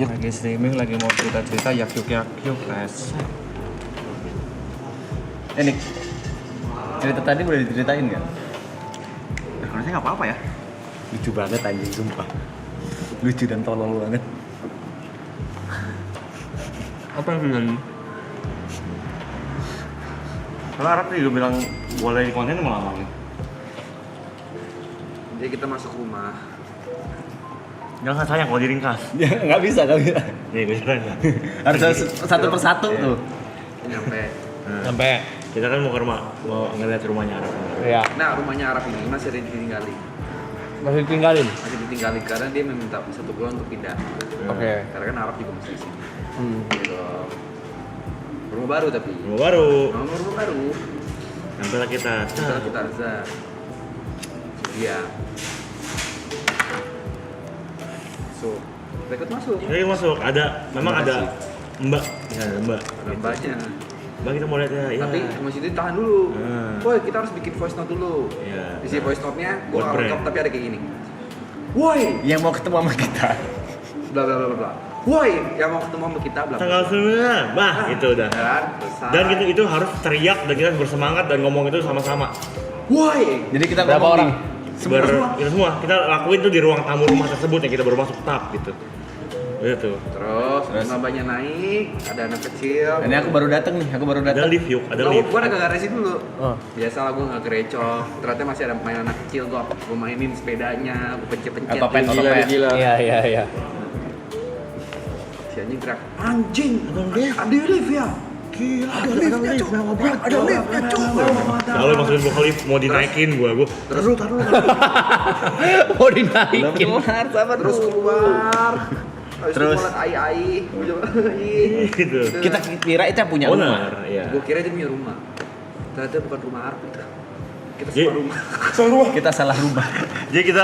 Lagi streaming, lagi mau cerita-cerita yakyuk guys. Ini cerita tadi udah diceritain nggak? Harusnya nggak apa-apa ya. Lucu banget anjing, sumpah. Lucu dan tolol banget. Apa yang bilang? Kalau Arab juga bilang boleh di konten malah nih. Jadi kita masuk rumah. Jangan sayang kalau diringkas. Ya nggak bisa. Nih gue ceritain. Harus satu persatu tuh. Nyampe. Sampai kita kan mau ke rumah, mau ngeliat rumahnya Arab. Iya. Nah, rumahnya Arab ini masih ada ditinggali. Masih tinggalin. Masih ditinggali karena dia meminta satu bulan untuk pindah. Oke. Karena kan Arab juga masih di sini. Gitu. Rumah baru tapi. Rumah baru. Rumah baru. Sampai lah kita. Setelah kita azan. Iya. So, kita ikut masuk. Jadi masuk, memang ada mbak. Ya, mbak. Ada mbaknya. Mbak kita mau lihat ya. Tapi masih itu tahan dulu. Hmm. Woi, kita harus bikin voice note dulu. Iya. Isi voice note-nya gua Buat nggak brand. lengkap tapi ada kayak gini. Woi, Yang mau ketemu sama kita. bla bla bla bla bla. Woi, yang mau ketemu sama kita bla bla. Tanggal 9, bah itu udah. Dan selesai. Dan itu harus teriak dan kita harus bersemangat dan ngomong itu sama-sama. Woi, Jadi kita Berapa ngomong orang? Kita semua kita lakuin tuh di ruang tamu rumah tersebut yang kita baru masuk tap gitu. Gitu. terus nambahnya naik, ada anak kecil. Ini aku baru datang nih, Ada lift yuk, ada Gua lift. agak garasi dulu. Oh. Biasalah gua nggak gerecok. Ternyata masih ada main anak kecil, gua mainin sepedanya, gua pencet-pencet. Otopet. Iya, iya, iya. Si anjing teriak, anjing, ada lift ya? Gila, ada liftnya cuy. Ada liftnya cuy. Lalu masukin gua ke lift mau dinaikin gua. Taruh. Mau dinaikin. Terus keluar. Terus? Terus ai. Gitu. Kita kira itu yang punya rumah. Benar, iya. Gua kira dia punya rumah. Ternyata bukan rumah Arab itu. Kita Jadi- semua rumah. Kita salah rumah. Jadi kita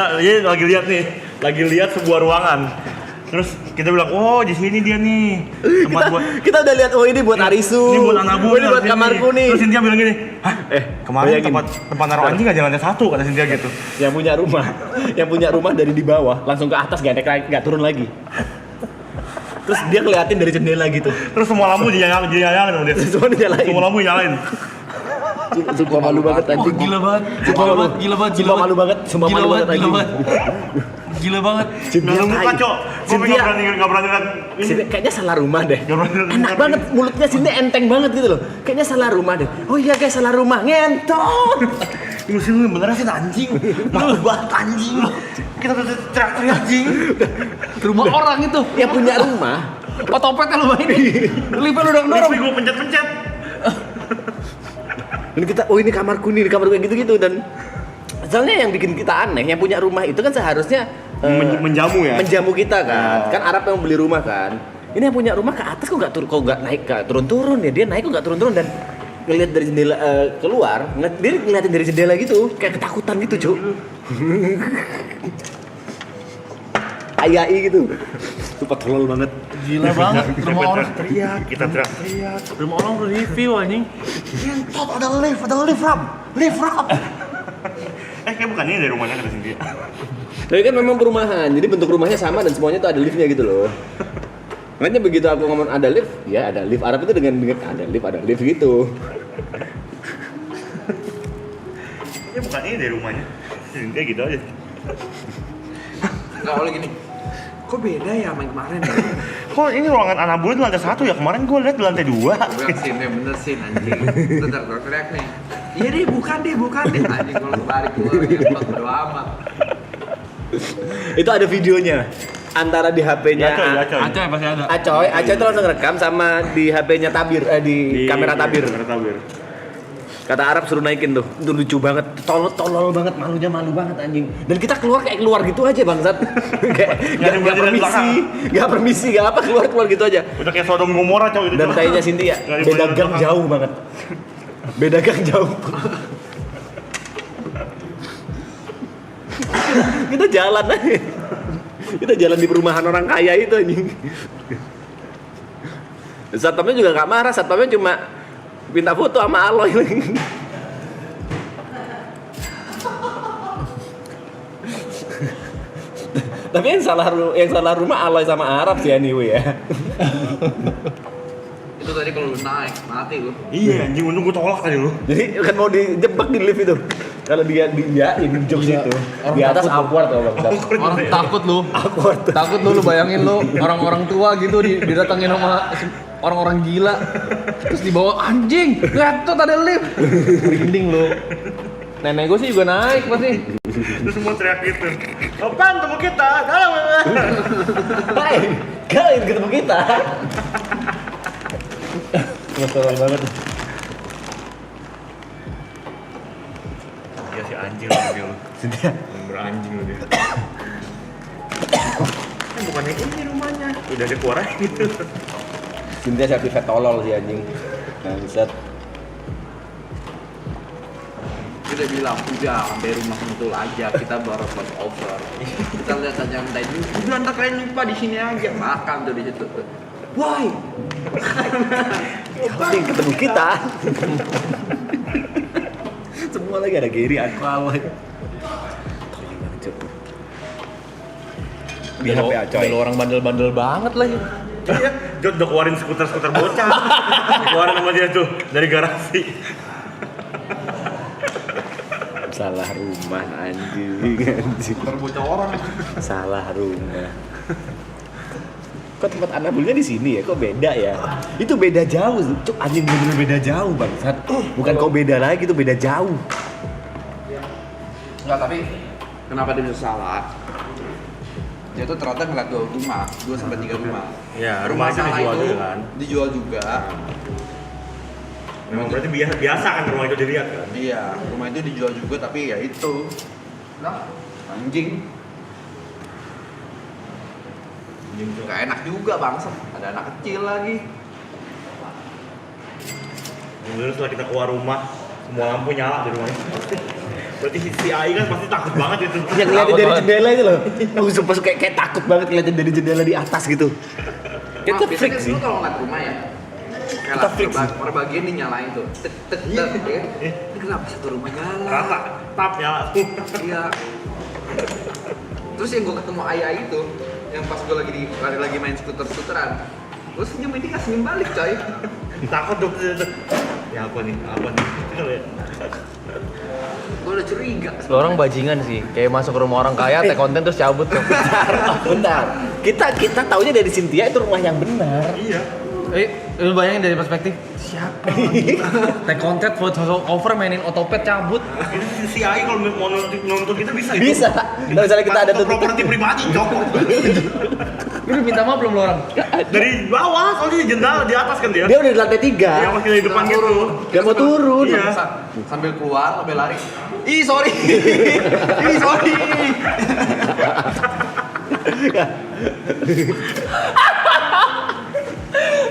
lagi lihat sebuah ruangan. Terus kita bilang, "Oh, di sini dia nih." Tempat buat Kita udah lihat, oh ini buat Arisu. ini buat Anabu, ini buat kamarku nih. Terus Cynthia bilang gini, "Hah? Kemarin bayangin. tempat naruh anjing aja lantai 1," kata Cynthia gitu. Yang punya rumah dari di bawah langsung ke atas nggak turun lagi. Terus dia ngeliatin dari jendela gitu. Terus semua lampu dinyalain sama dia. Semua dinyalain. Semua lampu nyalain. Sumpah malu banget anjing. Gila banget. Sumpah malu banget. Sumpah malu banget anjing. Gila banget. Nggak ada muka, Cok. Gue Cynthia, nggak berani lihat ini. Sini kayaknya salah rumah deh. Nggak berani lihat Enak banget mulutnya sini enteng banget gitu loh. Kayaknya salah rumah deh. Oh iya guys salah rumah ngentot. Lu sini beneran sih anjing. Malu banget anjing. Kita tuh teriak-teriak anjing. Rumah orang itu. Yang punya rumah. Otopetnya lu mainin. Liftnya lu dorong. Tapi gue pencet-pencet. Dan kita oh ini kamarku nih, kamarku kayak gitu-gitu dan soalnya yang bikin kita aneh yang punya rumah itu kan seharusnya Menjamu ya. menjamu kita kan. Kan Arab yang beli rumah kan. Ini yang punya rumah ke atas kok nggak naik turun-turun ya. Dia naik kok nggak turun-turun dan ngeliat dari jendela keluar, dia ngeliatin dari jendela gitu, kayak ketakutan gitu, Cuk. Ayai gitu. Sumpah tolol banget. Gila banget. Rumah orang teriak. Kita teriak. Rumah orang review anjing. Kentot ada lift, Ram. Kayak bukan ini dari rumahnya kata Cynthia. Tapi kan memang perumahan, jadi bentuk rumahnya sama dan semuanya tuh ada liftnya gitu loh. Makanya begitu aku ngomong ada lift, ya ada lift. Arab itu dengan ada lift gitu. Ya bukan ini dari rumahnya. Cynthia gitu aja. Enggak oleh gini. Kok beda ya sama yang kemarin ya? Kok ini ruangan Anabu di lantai 1 ya? Kemarin gue lihat di lantai 2. Gue bilang sin, ya bener sin anjing. Bentar, gue teriak nih. Iya deh, bukan deh. Anjing kalau balik gue ngebak bodo amat. Itu ada videonya antara di HP-nya Aceh pasti ada. Acoy itu langsung rekam sama di HP-nya Tabir, di kamera Tabir. Kata Arab suruh naikin tuh, itu lucu banget, tolol banget, malunya malu banget anjing. Dan kita keluar kayak keluar gitu aja bangsat, kayak nggak permisi, nggak apa keluar gitu aja. Udah kayak Sodom Gomora cow itu. Dan kayaknya Cynthia beda gang jauh banget, beda gang jauh. Kita jalan aja, kita jalan di perumahan orang kaya itu anjing. Satpamnya juga nggak marah, satpamnya cuma minta foto sama Aloy lagi. Tapi yang salah rumah Aloy sama Arab sih anyway ya. Itu tadi kalau lu naik, mati lu. Iya, anjing untung gua tolak tadi lu. Jadi kan mau dijebak di lift itu. Kalau dia ya di jokes itu. Di atas awkward tau bang. Orang takut lu. Awkward. Takut lu bayangin lu orang-orang tua gitu didatengin sama orang-orang gila. Terus dibawa anjing, lihat tuh ada lift. Merinding lu. Nenek gue sih juga naik pasti. Terus semua teriak gitu. Apaan temu kita? Dalam. Hai, kalian ketemu kita. Masalah banget. Ya si anjing lu. Sudah. Bener anjing lu dia. Bukannya ini rumahnya. Udah dikeluarin gitu. Cynthia sertifikat tolol sih anjing. Bangsat. Dia udah bilang, udah sampai rumah Sentul aja, kita baru first over. Kita lihat aja yang tadi, udah anda kalian lupa di sini aja, makan tuh di situ. Why? Penting ketemu kita. Semua lagi ada Gary, aku Aloy. Di HP Acoy. Belo orang bandel-bandel banget lagi. Iya, Jod udah keluarin skuter-skuter bocah. Keluarin sama dia tuh dari garasi. Salah rumah anjing. Terbocah orang. Salah rumah. Kok tempat anabulnya di sini ya? Kok beda ya? Itu beda jauh, Cuk. Anjing bener-bener beda jauh, bangsat. Bukan kok beda lagi, itu beda jauh. Enggak, tapi kenapa dia bisa salah? Dia tuh ternyata ngeliat 2 rumah, 2-3 rumah. Iya, rumah itu salah dijual itu juga kan? Dijual juga. Memang berarti biasa kan rumah itu dilihat kan? Iya, rumah itu dijual juga tapi ya itu. Nah, anjing. Anjing tuh. Gak enak juga bangsat, ada anak kecil lagi. Kemudian setelah kita keluar rumah, semua lampu nyala di rumah. Berarti si Ai kan pasti takut banget itu. Yang ngeliatin dari jendela itu loh. Aku sumpah kayak takut banget ngeliatin dari jendela di atas gitu. Kita Nah, freak biasanya sih. lu kalau ngeliat rumah ya, kayak Kita freak sih. per bagian nih nyalain tuh. Tek tek tek ya. Ini kenapa satu rumah nyala? Rata, tap nyala. Iya. Terus yang gue ketemu Ayah itu, yang pas gue lagi main skuter-skuteran, gue senyum ini gak senyum balik coy. Takut dong. Ya apa nih? Gue udah curiga. Lo orang bajingan sih, kayak masuk ke rumah orang kaya, tag konten terus cabut tuh. Bentar. Kita taunya dari Cynthia itu rumah yang benar. Iya. Lu bayangin dari perspektif siapa? Tag konten foto over mainin otopet cabut. Ini si Ai kalau mau nonton kita bisa. Bisa. Kalau misalnya kita ada tutup properti pribadi, cok. Lu udah minta maaf belum lo orang? Dari bawah, soalnya di jendela di atas kan dia. dia udah di lantai 3. Yang masih di depan gitu. Dia mau turun. Iya. Sambil keluar, sambil lari. Ih sorry. Ih sorry.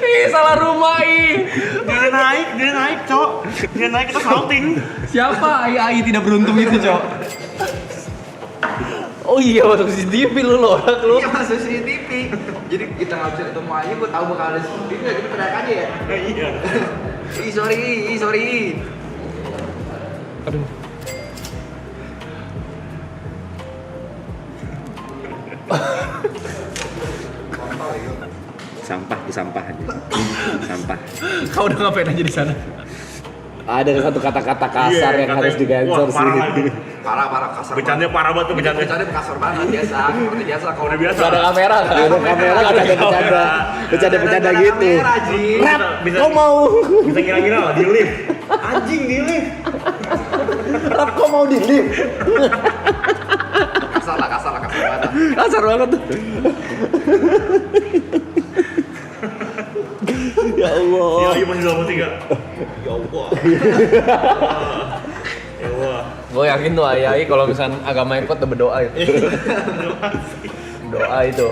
Ih, salah rumah ih. Dia naik, cok. Dia naik kita salting. Siapa AI tidak beruntung itu, Cok? Oh iya, masuk CCTV lu orang lu. Iya masuk CCTV. Jadi kita nggak bisa ketemu Ayah, gue tahu bakal ada CCTV nggak kita teriak aja ya. Iya. Ih sorry. Aduh. Sampah aja. Sampah. Kau udah ngapain aja di sana? Ada satu kata-kata kasar Iya, yang harus katanya, digensor wah, parah sih. lagi. Parah kasar. Bercandanya parah banget tuh bercandanya. Bercanda kasar banget biasa. Seperti biasa kalau Udah biasa. Gak ada kamera, gak ada kamera, gak ada bercanda gitu. Rap, Bisa- kau mau? Bisa ngira-ngira lah di lift. Anjing di lift. Rap, kau mau di lift? kasar banget. Kasar banget tuh. Ya Allah. Ya, iya masih dalam tiga. Ya Allah. Ya Allah. Gue yakin tuh AI kalau misalnya agama ikut tuh berdoa ya. Doa itu.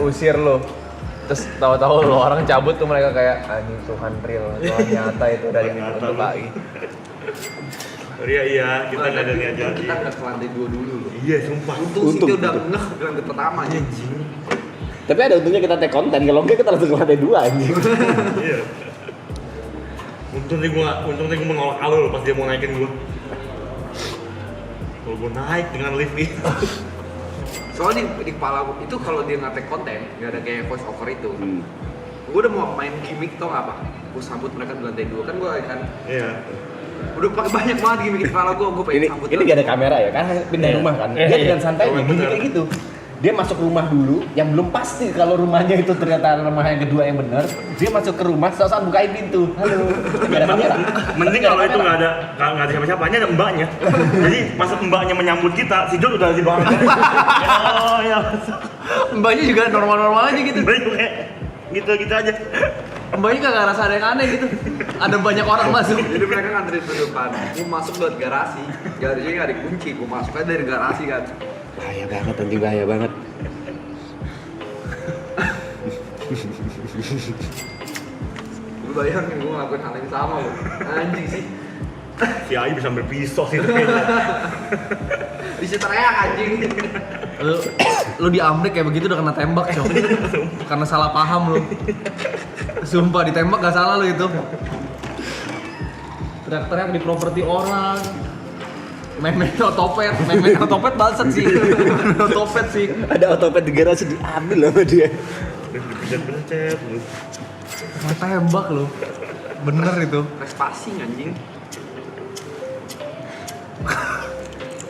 Usir lo. Terus tahu-tahu lo orang cabut tuh mereka kayak anjing Tuhan real, Tuhan nyata itu dari untuk AI. Iya, kita nggak ada niat jadi. Kita udah ke lantai 2 dulu loh. Iya, sumpah. Untung sih dia udah ngeh ke lantai pertama aja. Tapi ada untungnya kita take konten, kalau enggak kita langsung ke lantai 2 anjing. Iya. Untung nih gua menolak alur pas dia mau naikin gua. Kalau gue naik dengan lift itu. Soalnya di kepala gue itu kalau dia nge-take konten, nggak ada kayak voice over itu. Gue udah mau main gimmick tau nggak apa? Gue sambut mereka di lantai 2 kan gue kan. Iya. Udah banyak banget gimmick di kepala gue pengen sambut. Ini gak ada kamera ya, kan pindah rumah kan. Dia dengan santainya bunyi kayak gitu. Dia masuk rumah dulu, yang belum pasti kalau rumahnya itu ternyata rumah yang kedua yang benar. Dia masuk ke rumah, saat bukain pintu. Halo, gak ada kamera. Mending kalau itu nggak ada siapa-siapa, ini ada mbaknya. Jadi pas mbaknya menyambut kita, si John udah di bawah. Oh ya. Mbaknya juga normal-normal aja gitu. Mbaknya kayak gitu aja. Mbaknya kagak ngerasa ada yang aneh gitu. Ada banyak orang masuk. Jadi mereka ngantri di depan. Gue masuk lewat garasi. Garasinya nggak dikunci. Gue masuk aja dari garasi kan. Bahaya banget, anjing bahaya banget. Lu bayangin gue ngelakuin hal yang sama loh. Anjing sih. Si Ayu bisa berpisah sih kayaknya. Bisa teriak anjing. Lu di Amrik kayak begitu udah kena tembak, Cok. Karena salah paham lu. Sumpah ditembak gak salah lu itu. Teriak-teriak di properti orang. Main-main otopet balset sih. Otopet sih. Ada otopet di garasi diambil sama dia. Pencet-pencet. Kena tembak lu. Bener itu. Prestasi anjing.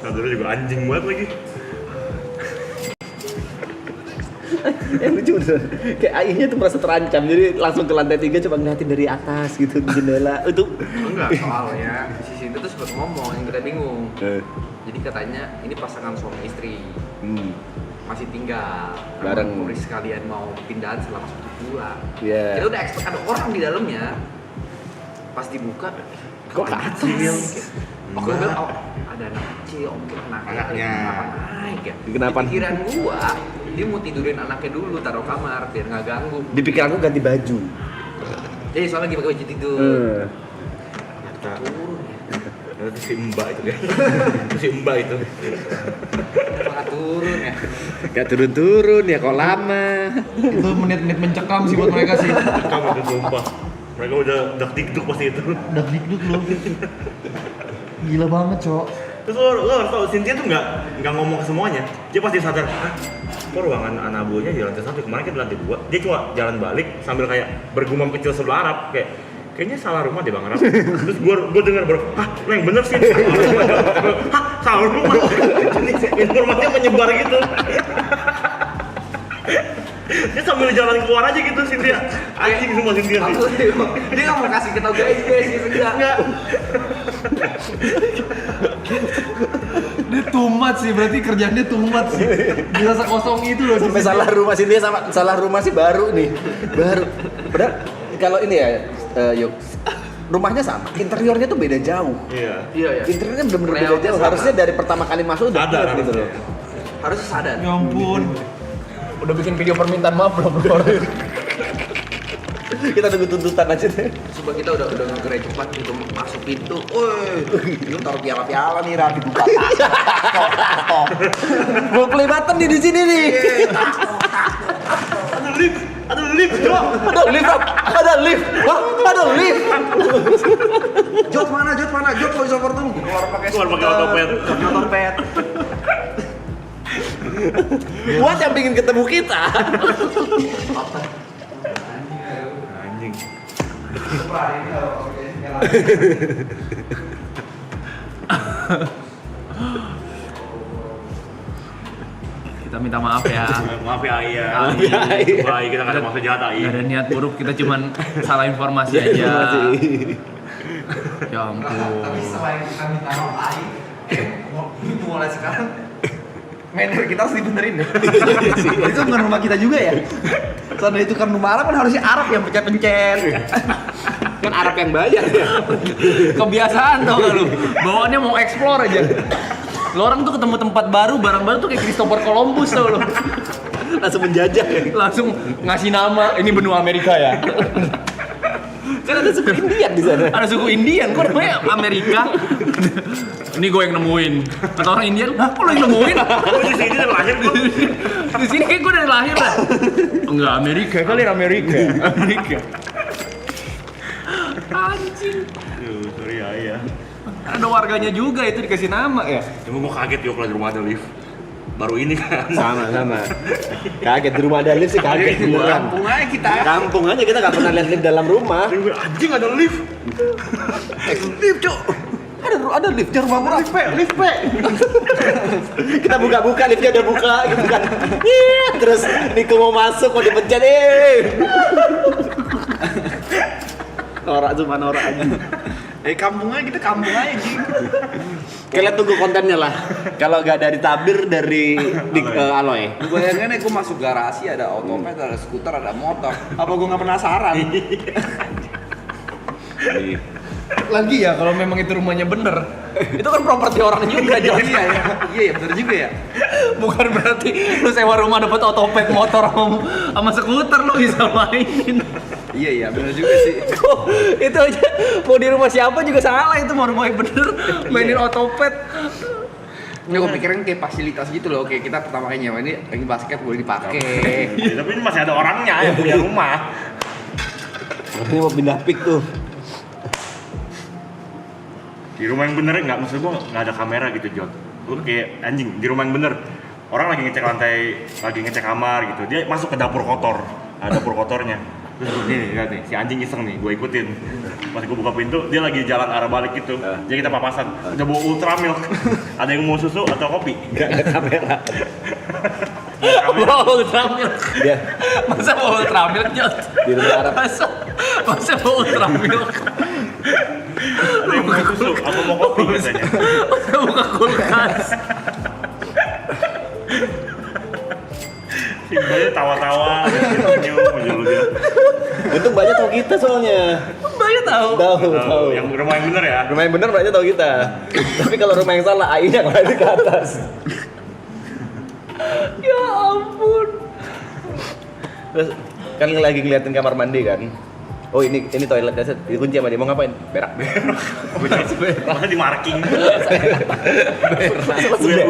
Nah dulu juga anjing banget lagi. Lucu bener. Kayak ayahnya tuh merasa terancam, jadi langsung ke lantai 3 coba ngeliatin dari atas gitu di jendela. Itu Enggak, soalnya si Sinta tuh sempat ngomong yang kita bingung. Jadi katanya ini pasangan suami istri. Masih tinggal Bareng. Boris sekalian mau pindahan selama 1 bulan. Iya. Kita udah expect ada orang di dalamnya. Pas dibuka Kok ke atas? Oh, gue bilang, oh, ada anak kecil, mungkin anaknya kenapa naik ya? Kenapa? Di pikiran gua, dia mau tidurin anaknya dulu, taruh kamar, biar nggak ganggu. di pikiranku ganti baju. Jadi soalnya lagi pakai baju tidur. Turun ya. Itu si Mbak itu kan. Itu si Mbak itu. Kenapa turun ya? Gak turun-turun ya kok lama. Itu menit-menit mencekam sih buat mereka sih. Kamu itu sumpah. Mereka udah dak-dikduk pasti itu. Udah dikduk lu. Gila banget, Cok. Terus lo harus tau, Cynthia tuh nggak ngomong ke semuanya. Dia pasti sadar, kok ruangan Anabonya di lantai 1, kemarin kan di lantai 2. Dia cuma jalan balik sambil kayak bergumam kecil sebelah Arab, kayaknya salah rumah deh Bang Arab. Terus gue dengar bro, lo yang bener sih. Salah rumah. Informasinya menyebar gitu. Dia sambil jalan keluar aja gitu Cynthia. Anjing semua Cynthia sih. Dia nggak mau kasih kita guys gitu enggak. Dia tumat sih, berarti kerjaannya tumat sih. Bisa sekosong itu loh. Sampai salah rumah sih dia sama salah rumah sih baru nih. Baru. Padahal kalau ini ya yuk rumahnya sama, interiornya tuh beda jauh. Iya. Interiornya bener-bener beda Layoutnya jauh. sama. Harusnya dari pertama kali masuk udah Sadar clear gitu loh. Harusnya sadar. Ya ampun. Udah bikin video permintaan maaf belum bro? Kita tunggu tuntutan aja deh. Coba kita udah ngegerejepan gitu masuk pintu. Woi, lu taruh piala-piala nih rapi buka. Mau play button nih di sini nih. Ada lift, bro. Ada lift, Rob. Ada lift. Hah? Ada lift. Jod mana? Jod voice over tuh. Keluar pakai otopet. Otopet. Buat yang pengen ketemu kita. Anjing. Kita minta maaf ya. Maaf ya Iya. Iya. Baik, kita nggak ada maksud jahat Gak Iya. ada niat buruk, kita cuman salah informasi aja. Ya ampun. Tapi selain kita minta maaf lain, mulai sekarang manner kita harus dibenerin deh. Itu bukan rumah kita juga ya. Soalnya itu kan rumah Arab kan harusnya Arab yang pencet-pencet. Kan Arab yang bayar ya. Kebiasaan tau gak lu? Bawaannya mau explore aja. Lo orang tuh ketemu tempat baru, barang baru tuh kayak Christopher Columbus tau lo. Langsung menjajah ya. Langsung ngasih nama, ini benua Amerika ya. Kan ada suku Indian di sana. Ada suku Indian, kok namanya Amerika? Ini gue yang nemuin. Kata orang Indian, hah kok lo yang nemuin? Di sini dari lahir gua. Di sini kayak gue dari lahir lah. Enggak, Amerika, kalian Amerika. Amerika. Anjing. Sorry ya. Ada warganya juga itu dikasih nama ya. Cuma gue kaget yuk kalau di rumah ada lift. Baru ini kan. Sama. Kaget di rumah ada lift sih kaget beneran. Kampung aja kita. Kampung aja kita nggak pernah lihat lift dalam rumah. Anjing ada lift. Lift cok. Ada liftnya rumah murah. Lift pe. Kita buka-buka liftnya udah buka gitu kan. Terus Niko mau masuk mau dipencet norak cuma norak aja. Kampung aja kita kampung aja Jing. Kalian tunggu kontennya lah. Kalau nggak dari tabir dari Aloy. Bayangin gue masuk garasi ada otopet, ada skuter, ada motor. Apa gue nggak penasaran? Lagi ya kalau memang itu rumahnya bener. Itu kan properti orang juga Jon. Iya bener juga ya. Bukan berarti lu sewa rumah dapat otopet motor sama skuter lu bisa mainin. Iya bener juga sih. Itu aja mau di rumah siapa juga salah itu mau rumahnya bener mainin otopet. Nggak, gue pikirin kayak fasilitas gitu loh, kayak kita pertama kali nyewa ini lagi basket boleh dipakai. Ya, tapi ini masih ada orangnya yang punya rumah. Ini mau pindah pik tuh. Di rumah yang bener nggak, maksud gue nggak ada kamera gitu Jod. Gue kayak anjing di rumah yang bener. Orang lagi ngecek lantai, lagi ngecek kamar gitu. Dia masuk ke dapur kotor, ada dapur kotornya. Terus gue lihat nih, si anjing iseng nih, gue ikutin. Pas gue buka pintu, dia lagi jalan arah balik gitu. Jadi kita papasan. Udah bawa ultra milk. Ada yang mau susu atau kopi? Nggak ada kamera. Bawa ultramilk. Dia Masa bawa ultramilk Jon? di rumah Arab. Masa bawa ultramilk? Ada yang mau susu atau mau kopi biasanya? Masa buka kulkas? Si Mbaknya tawa-tawa, senyum aja lu dia. Untung banyak tahu kita soalnya. Banyak tahu. Tahu. Yang rumah yang bener ya? Rumah yang bener banyak tahu kita. Tapi kalau rumah yang salah, AI-nya lari ke atas. Ya ampun. Terus kan lagi ngeliatin kamar mandi kan. Oh ini toiletnya set, dikunci sama dia, mau ngapain? Berak. Malah di marking.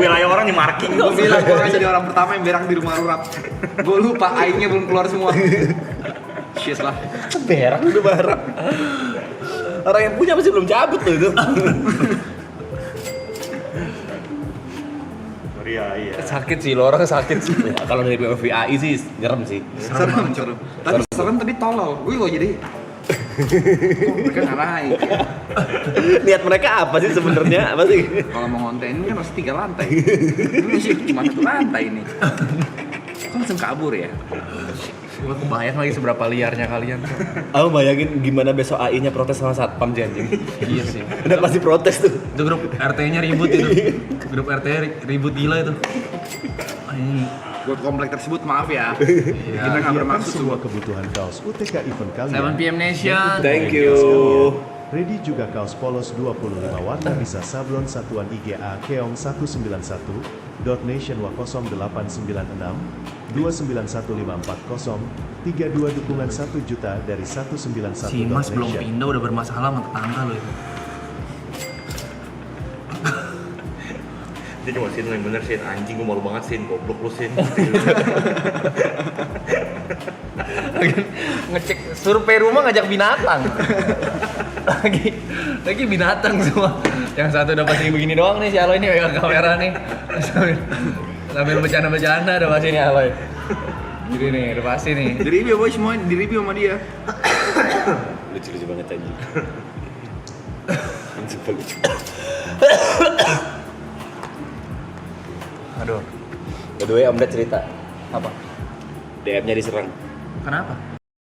Wilayah orang di marking. Gue bilang gue jadi orang pertama yang berak di rumah Rurap. Gue lupa airnya belum keluar semua. Shit lah. Berak udah bareng. Orang yang punya masih belum cabut tuh itu. Iya. Sakit sih lo, orang sakit sih. Ya, kalau dari POV AI sih serem sih. Serem. Tapi serem tapi tolol. Gue kok jadi. Kok mereka nggak naik ya? Niat mereka apa sih sebenarnya? Apa sih? Kalau mau ngonten ini kan harus 3 lantai. Ini sih cuma 1 lantai ini. Kok langsung kabur ya? Gue kebayang lagi seberapa liarnya kalian. Aku bayangin gimana besok AI-nya protes sama satpam sih anjing. Iya sih. Udah pasti protes tuh. Itu grup RT-nya ribut itu. Grup RT ribut gila itu. Ini Buat komplek tersebut maaf ya. Iya. Kita nggak bermaksud semua kebutuhan kaos UTK event kalian. 7 PM Nation. Thank you. Ready juga kaos polos 25 warna bisa sablon satuan IGA Keong 191, .nation wa 0896, 291540, 32 dukungan 1 juta dari 191. Si Mas belum pindah udah bermasalah sama tetangga lo itu. Dia cuma sin yang bener sin, anjing gue malu banget sin, goblok lu sin. Ngecek survei rumah ngajak binatang. lagi binatang semua. Yang satu udah pasti begini doang nih si Aloy ini pegang kamera nih. Sambil bercanda-bercanda udah pasti nih Aloy. Jadi nih udah pasti nih. Di review boy semua di review sama dia. Lucu-lucu banget anjing. Lucu. Aduh. Kedua Om Ded cerita Apa? DM-nya diserang. Kenapa?